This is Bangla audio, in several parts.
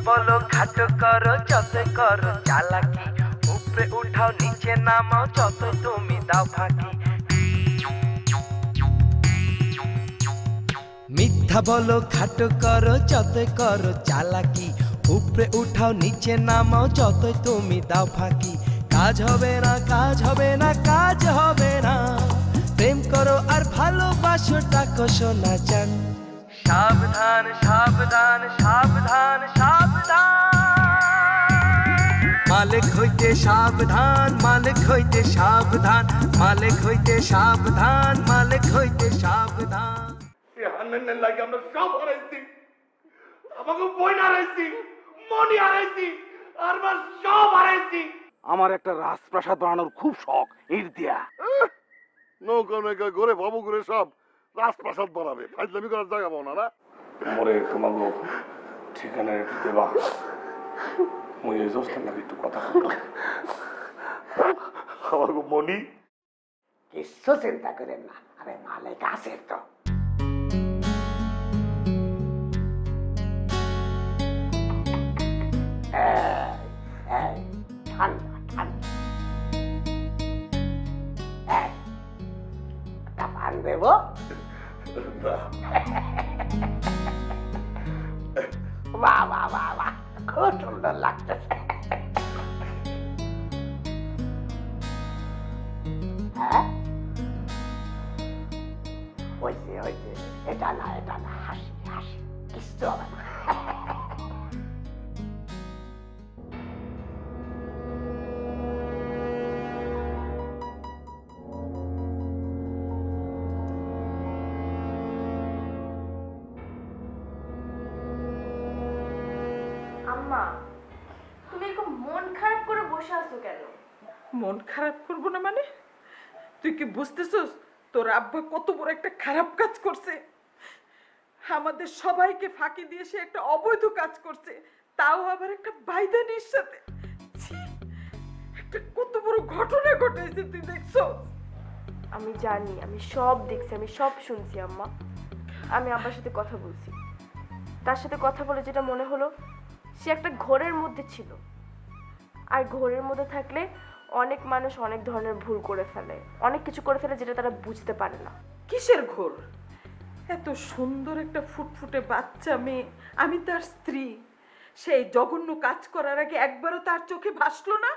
বলো খাটো করো যতই করো চালাকি, উপরে উঠাও নিচে নামাও যতই তুমি দাও ফাঁকি। মিথ্যা বলো খাটো করো যতই করো চালাকি, উপরে উঠাও নিচে নামাও যতই তুমি দাও ফাঁকি। কাজ হবে না কাজ হবে না কাজ হবে না, প্রেম করো আর ভালোবাসো টাকা সোনা চান। সাবধান সাবধান সাবধান সাবধান, মালিক হইতে সাবধান মালিক হইতে সাবধান, মালিক হইতে সাবধান মালিক হইতে সাবধান। লাগে আমরা সব হারাইছি, আমাকে বই হারাইছি, মনি হারাইছি, আর সব হারাইছি। আমার একটা রাজপ্রাসাদ বানানোর খুব শখ, ইট দিয়া। নৌকা নৌকা ঘুরে বাবু ঘুরে সব রাজপ্রাসাদ বানাবে, ফাইজলামি করার জায়গা পাও না। মরে তোমাকে ঠিকানা একটু দেবা, মুই এই জোস্তার লাগে একটু কথা বলবো। আমাকে মনি কিচ্ছু চিন্তা করেন না, আরে মালিক আছে তো। ঠান্ডা ঠান্ডা, একটা পান দেব। বাহ বাহ বাহ বাহ, খুব সুন্দর লাগতেছে। হ্যাঁ হয়েছে হয়েছে, এটা না হাসি হাসি, কিচ্ছু হবে না। আম্মা, তুমি এরকম মন খারাপ করে বসে আছো কেন? মন খারাপ করবো না মানে? তুই কি বুঝতেছস তোর আব্বা কত বড় একটা খারাপ কাজ করছে? আমাদের সবাইকে ফাঁকি দিয়ে সে একটা অবৈধ কাজ করছে, তাও আবার একটা বাইদানির সাথে। ছি, একটা কত বড় ঘটনা ঘটেছে, তুই দেখছো? আমি জানি, আমি সব দেখছি, আমি সব শুনছি আম্মা। আমি আব্বার সাথে কথা বলছি, তার সাথে কথা বলে যেটা মনে হলো, সে একটা ঘোরের মধ্যে ছিল। আর ঘোরের মধ্যে থাকলে অনেক মানুষ অনেক ধরনের ভুল করে ফেলে, অনেক কিছু করে ফেলে যেটা তারা বুঝতে পারে না। কিসের ঘোর? এত সুন্দর একটা ফুটফুটে বাচ্চা মেয়ে, আমি তার স্ত্রী, সেই জঘন্য কাজ করার আগে একবারও তার চোখে ভাসলো না?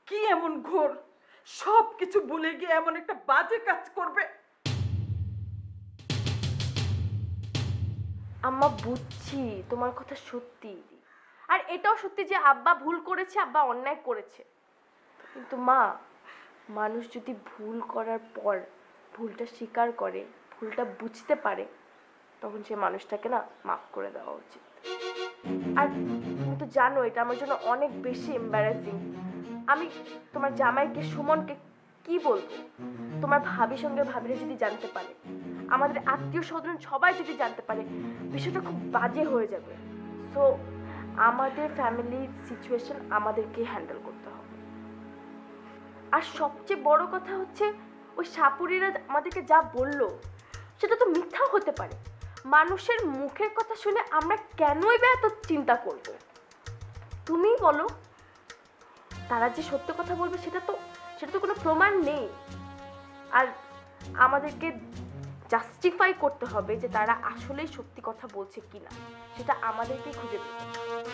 কি এমন ঘোর, সব কিছু ভুলে গিয়ে এমন একটা বাজে কাজ করবে? আম্মা বুঝছি তোমার কথা সত্যি, আর এটাও সত্যি যে আব্বা ভুল করেছে, আব্বা অন্যায় করেছে। কিন্তু মা, মানুষ যদি ভুল করার পর ভুলটা স্বীকার করে, ভুলটা বুঝতে পারে, তখন সে মানুষটাকে না মাফ করে দেওয়া উচিত। আর তুমি তো জানো এটা আমার জন্য অনেক বেশি এম্বারাসিং। আমি তোমার জামাইকে, সুমনকে কি বলবো? তোমার ভাবির সঙ্গে ভাবিরা যদি জানতে পারে, আমাদের আত্মীয় স্বজন সবাই যদি জানতে পারে, বিষয়টা খুব বাজে হয়ে যাবে। সো আমাদের ফ্যামিলির সিচুয়েশন আমাদেরকে হ্যান্ডেল করতে হবে। আর সবচেয়ে বড় কথা হচ্ছে, ওই সাপুরিরা আমাদেরকে যা বললো সেটা তো মিথ্যাও হতে পারে। মানুষের মুখের কথা শুনে আমরা কেনই বা এত চিন্তা করব? তুমিই বলো, তারা যে সত্য কথা বলবে সেটা তো কোনো প্রমাণ নেই। আর আমাদেরকে জাস্টিফাই করতে হবে যে তারা আসলেই সত্যি কথা বলছে কিনা, সেটা আমাদেরকেই খুঁজে বের করতে হবে।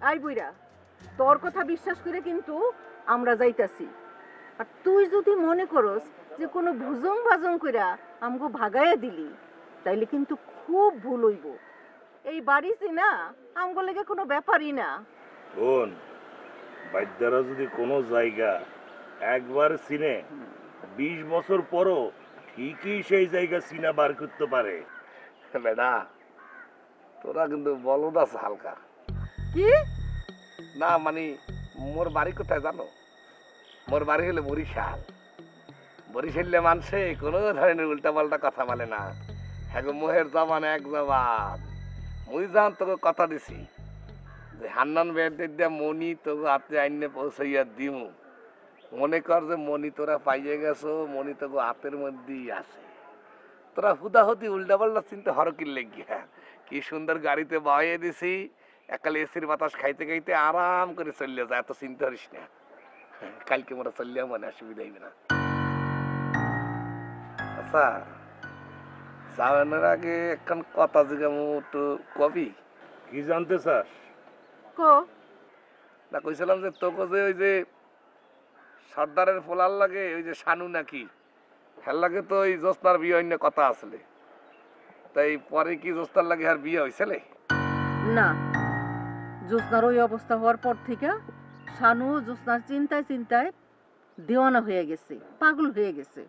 আই বুইরা, তোর কথা বিশ্বাস করে কিন্তু আমরা যাইতাছি। আর তুই যদি মনে করস যে কোনো ভুজং ভাজং কইরা আমগো ভাগাইয়া দিলি, তাইলে কিন্তু খুব ভুল হইব। এই বাড়িছি না আমগো লেগে কোনো ব্যাপারই না। শোন, বাদ্যারা যদি কোনো জায়গা একবার চিনে, 20 বছর পরও ঠিকই সেই জায়গা চিনা বার করতে পারে। বেটা, তোরা কিন্তু বলদ আছে হালকা। কি না মানে, মোর বাড়ি কোথায় জানো? মোর বাড়ি হলো বরিশাল। বরিশালে মানুষে কোনো ধরনের উল্টা পাল্টা কথা বলে না। হ্যাঁ, মোহের জবান এক জবান। মুই জান তোকে কথা দিছি, যে হান্নান বেড়তে দিয়া মনি তোকে হাতে আইনে পৌঁছাইয়া দিমু, মনে কর যে মনি তোরা পাইয়ে গেছো, মনি তোকে হাতের মধ্যেই আছে। তোরা হুদাহুদি উল্টা পাল্টা চিন্তা হরকির লেগিয়া কি সুন্দর গাড়িতে বয়ে দিছি, একালে এসির বাতাস খাইতে খাইতে আরাম করে চললে যায়, এত চিন্তা করিস না। কালকে মোরা চললেও মনে অসুবিধা হইবে না। আচ্ছা যাওয়ানোর আগে একখান কথা জিগামু, একটু কবি। কি জানতে চাস? কো না কইছিলাম যে তোকে যে ওই যে সর্দারের ফোলার লাগে ওই যে শানু নাকি হের লাগে তো ওই জোস্তার বিয়ে অন্য কথা আসলে, তাই পরে কি জোস্তার লাগে আর বিয়ে হয়েছিল? না, জ্যোৎস্নার ওই অবস্থা হওয়ার পর থেকে শানু জ্যোৎস্নার চিন্তায় চিন্তায় দেওয়ানা হয়ে গেছে, পাগল হয়ে গেছে।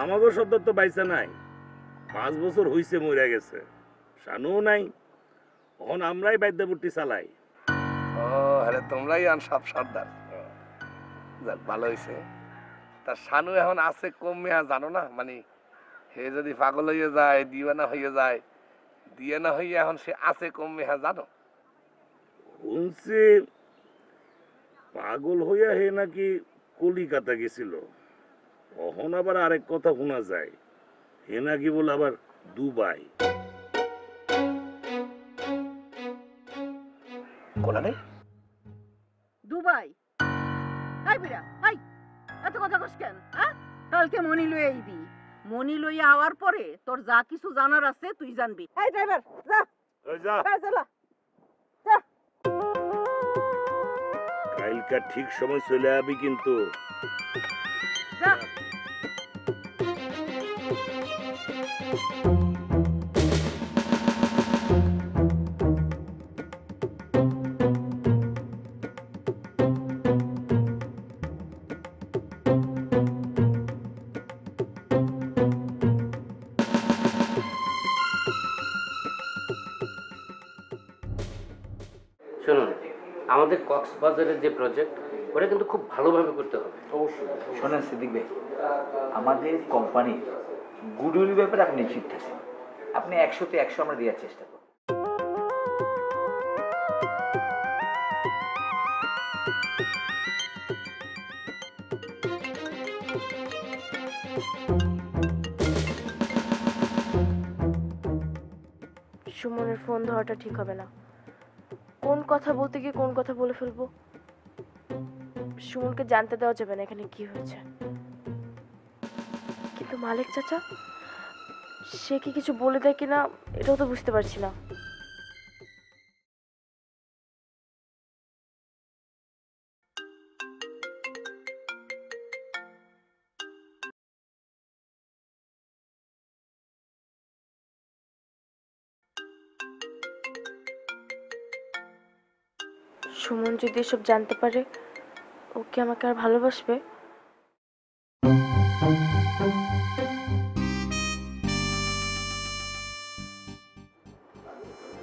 আমাগো সর্দার তো বাইসা নাই, 5 বছর হইছে মরে গেছে, শানুও নাই, এখন আমরাই বাদ্যপুটি চালাই। ও আরে তোমরাই আন সব সর্দার, যাক ভালো হয়েছে। তা শানু এখন আছে কম মেয়া জানো না, মানে হে যদি পাগল হয়ে যায়, দিওয়ানা হয়ে যায়, দিওয়ানা হয়ে এখন সে আছে কম মেয়া জানো? শুনছি পাগল হইয়া হে নাকি কলিকাতা গেছিল, এখন আবার আরেক কথা শোনা যায় হে নাকি বলে আবার দুবাই। কোলা নেই দুবাই? হাই বিরা হাই, এত কথা কস কেন? কালকে মনি লই আইবি, মনি লই আওয়ার পরে তোর যা কিছু জানার আছে তুই জানবি। এই ড্রাইভার যা, ওই যা, চালা যা। কালকা ঠিক সময় চলে আবি কিন্তু। যা। শুনুন, আমাদের কক্সবাজারের যে প্রজেক্ট ওটা কিন্তু খুব ভালোভাবে করতে হবে। অবশ্যই। শোনেন সিদ্দিক ভাই, আমাদের কোম্পানির গুডউইল ব্যাপারে আপনি নিশ্চিত থাকেন, আপনি 100-তে 100 আমরা দেওয়ার চেষ্টা করব। সুমনের ফোন ধরাটা ঠিক হবে না, কোন কথা বলতে গিয়ে কোন কথা বলে ফেলবো। সুমনকে জানতে দেওয়া যাবে না এখানে কি হয়েছে। কিন্তু মালিক চাচা সে কি কিছু বলে দেয় কিনা এটাও তো বুঝতে পারছি না। সুমন যদি এসব জানতে পারে ও কি আমাকে আর ভালোবাসবে?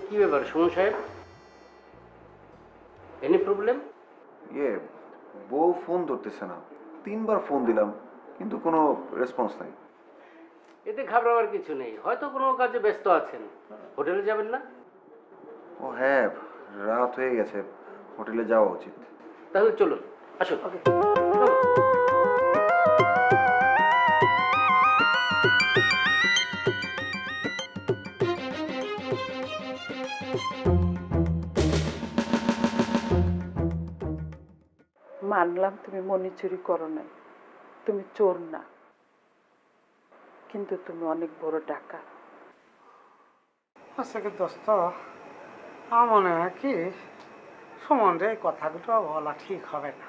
কি ব্যাপার সুমন সাহেব, এনি প্রবলেম? বউ ফোন ধরতেছে না, 3বার ফোন দিলাম কিন্তু কোনো রেসপন্স নাই। এতে ঘাবড়াবার কিছু নেই, হয়তো কোনো কাজে ব্যস্ত আছেন। হোটেলে যাবেন না? ও হ্যাঁ, রাত হয়ে গেছে, হোটেলে যাওয়া উচিত। তাহলে চলুন, আসুন। মানলাম তুমি মনি চুরি করো নাই, তুমি চোর না, কিন্তু তুমি অনেক বড় ডাকাত। আচ্ছা কি দোস্ত, আমার মনে হয় কি সুমনরে এই কথাগুলো বলা ঠিক হবে না।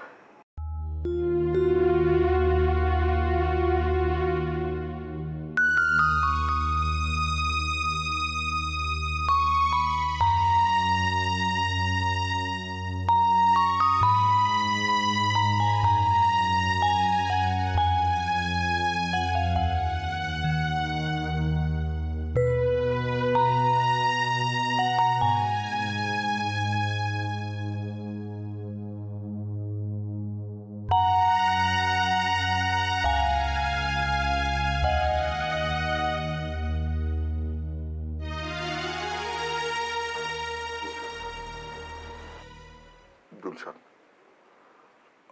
গুলশান,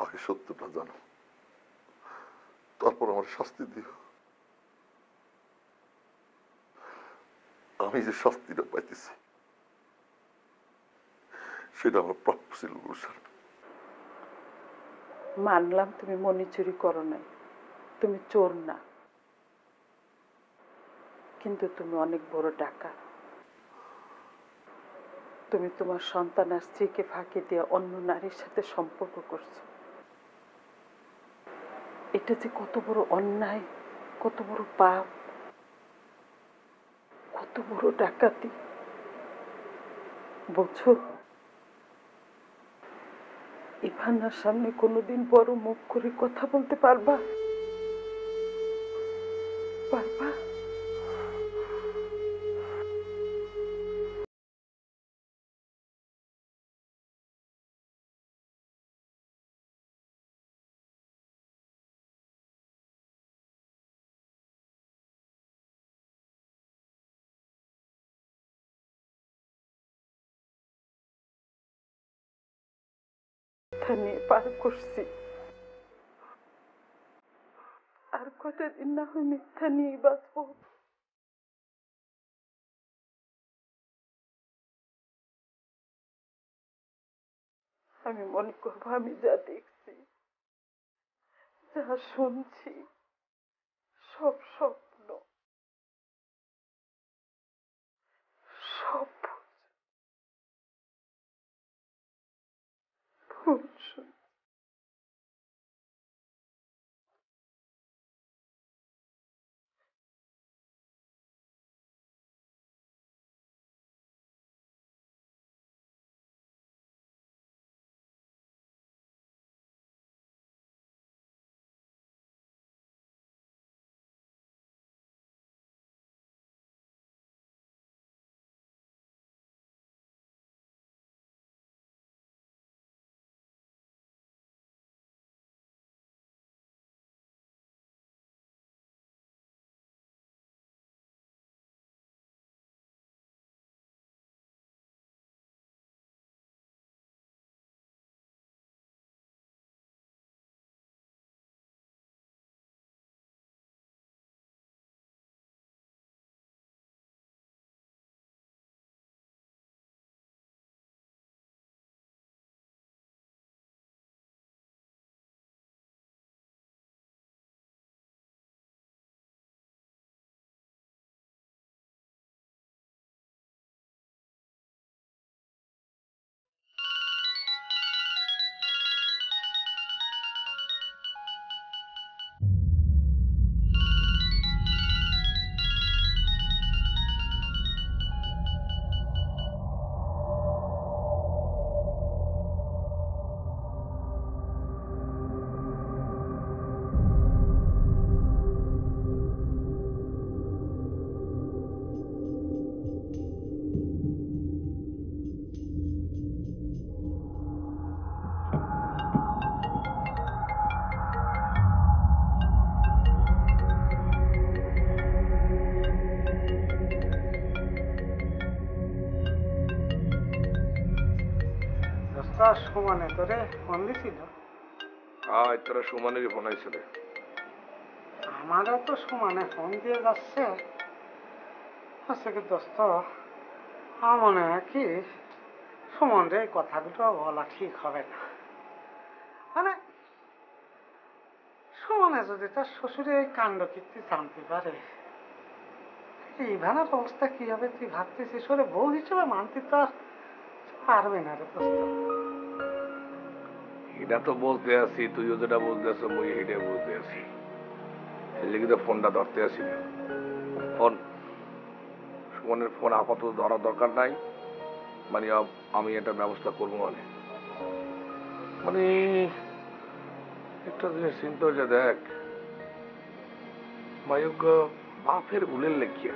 আগে সত্যটা জানো, তারপর আমার শাস্তি দিও। আমি যে শাস্তিটা পাইতেছি সেটা আমার প্রাপ্য ছিল গুলশান। মানলাম তুমি মনি চুরি করো নাই, তুমি চোর না, কিন্তু তুমি অনেক বড় ডাকাত। তুমি তোমার সন্তান আর স্ত্রীকে ফাঁকি দিয়ে অন্য নারীর সাথে সম্পর্ক করছো। এটা যে কত বড় অন্যায়, কত বড় পাপ, কত বড় ডাকাতি, বুঝছো? ইভানার সামনে কোনোদিন বড় মুখ করে কথা বলতে পারবা? পারবা? নিয়ে পার করছি, আর কটা দিন না হয় মিথ্যা নিয়েই বাঁচবো। আমি মনে করবো আমি যা দেখছি, যা শুনছি, সব স্বপ্ন, সব ভুল শুন। সমানে তোরে ফোন দিছিল? তোরা সুমনেরই ফোন হয়েছিল। আমারও তো সমানে ফোন দিয়ে যাচ্ছে। হচ্ছে কি দোস্ত, আমার মনে হয় কি সুমন রে এই কথাগুলো বলা ঠিক হবে না। মানে সুমনে যদি তার শ্বশুরের এই কাণ্ড কীর্তি জানতে পারে, এই ভানার অবস্থা কি হবে তুই ভাবতেছিস? ওরে বউ হিসেবে মানতে তো আর পারবে না রে দোস্ত। এটা তো বলতে আছি, তুইও যেটা বলতে আছো মুই এটা বলতে আছি। এই লেগে তো ফোনটা ধরতে আসি না। ফোন সুমনের ফোন আপাতত ধরার দরকার নাই। মানে আমি এটা ব্যবস্থা করবো। মানে একটা জিনিস চিন্তা হয়েছে, দেখ মায়োগ্য বাপের উলের লেখিয়া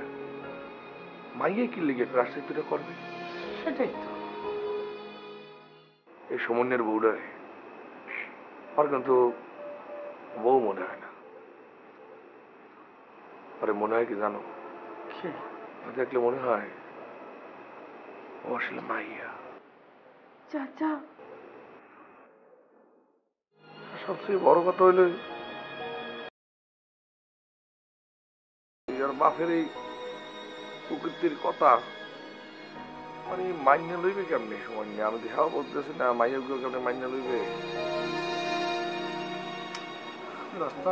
মাইয়ে কি লেগে প্রাশ্চিত্যটা করবে? সেটাই তো। এই সমন্বয়ের বউডারে আর কিন্তু বউ মনে হয় না। আরে মনে হয় কি জানো? দেখলে মনে হয় ও আসলে মাইয়া। চাচা, সবচেয়ে বড় কথা হইল বাপের এই প্রকৃতির কথা মানে মাইনে লইবে কেমনি সময় নিয়ে আমি দেখাও বলতেছি না মাইয়া গুলো কেমনি মাইনে লইবে দোস্ত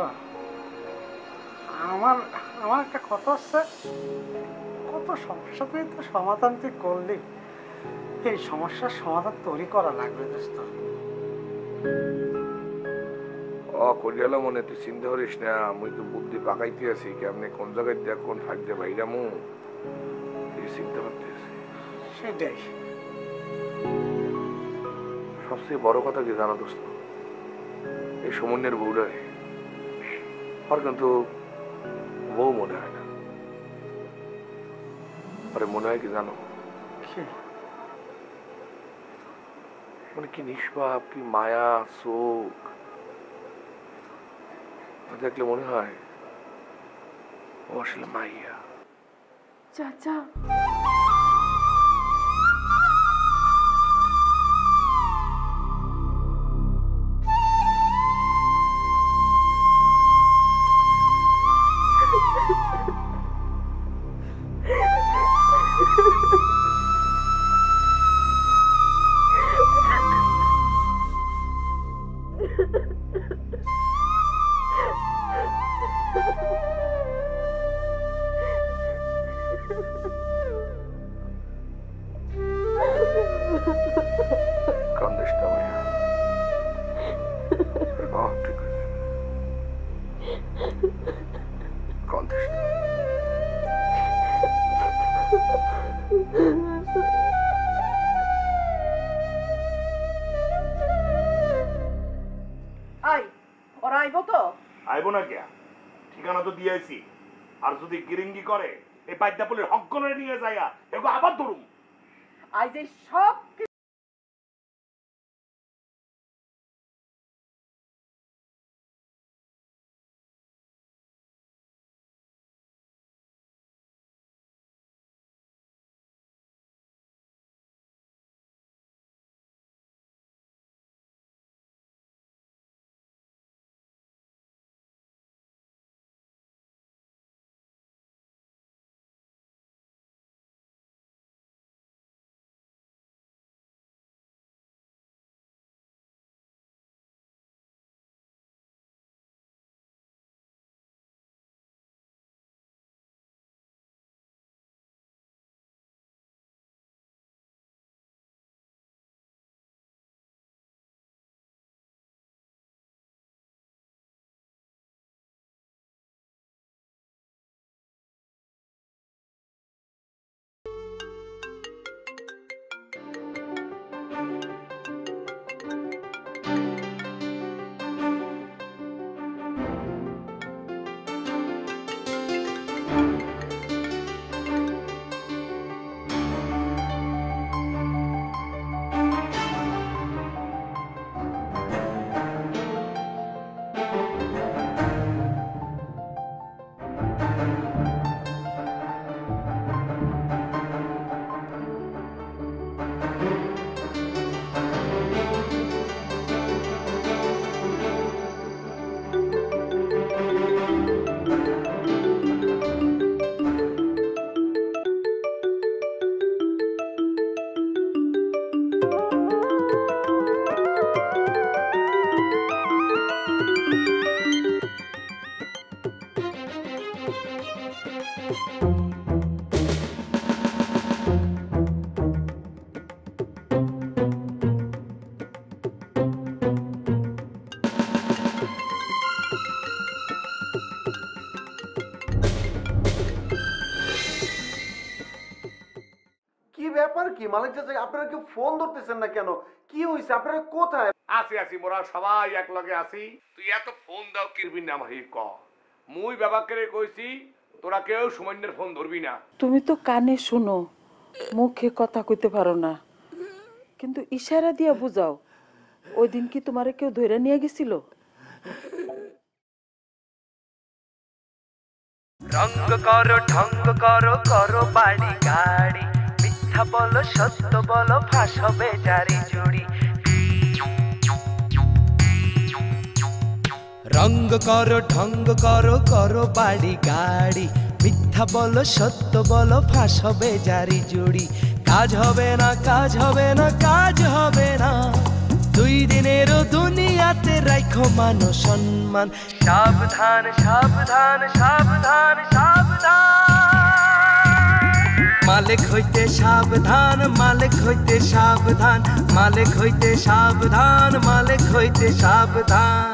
আমার আমার একটা কথা আছে কত সমস্যা তুই তো সমাধান তুই করলি এই সমস্যার সমাধান তৈরি করা লাগবে দোস্ত করিয়ালা মনে তুই চিন্তা করিস না আমি তো বুদ্ধি পাকাইতে আছি কেমনি কোন জায়গায় দেখ কোন ফাঁক দিয়ে বাইরামু তুই চিন্তা করতেছি সেটাই সবচেয়ে বড় কথা কি জানো দোস্ত এই সমন্বয়ের বউটারে আর কিন্তু বউ মনে হয় না আরে মনে হয় কি জানো মানে কি নিষ্পাপ কি মায়া চোখ দেখলে মনে হয় ও আসলে মাইয়া চাচা কান্দিস না মাইয়া ঠিক আছে কান্দিস না ওরা আইব তো আইব না কে ঠিকানা তো দিয়েছি আর যদি গিরিঙ্গি করে এই বাইদাপুলের হকগণে নিয়ে যাইয়া এগো আবার ধরুম আজ এই সব ব্যাপার কি মালিক চাচা আপনারা কেউ ফোন ধরতেছেন না কেন কি হইছে আপনারা কোথায় আছি মোরা সবাই এক লগে আছি তুই এত ফোন দাও কিরবি না আমাকে ক মুই বাবাকে কইছি তোরা কেউ সুমন্যের ফোন ধরবি না তুমি তো কানে শুনো মুখে কথা কইতে পারো না কিন্তু ইশারা দিয়া বুঝাও ওই দিন কি তোমারে কেউ ধরে নিয়ে গেছিল রঙ্গ করো ঢঙ্গ করো করো বাড়ি গাড়ি মিথ্যা বলো সত্য বলো ফাঁস হবে জারি জুড়ি ঢঙ্গ করো করো বাড়ি গাড়ি, মিথ্যা বলো সত্য বলো ফাঁস হবে জারি জুড়ি। কাজ হবে না কাজ হবে না কাজ হবে না, 2 দিনেরও দুনিয়াতে রাখো মান সম্মান। সাবধান সাবধান সাবধান সাবধান, মালিক হইতে সাবধান মালিক হইতে সাবধান, মালিক হইতে সাবধান মালিক হইতে সাবধান।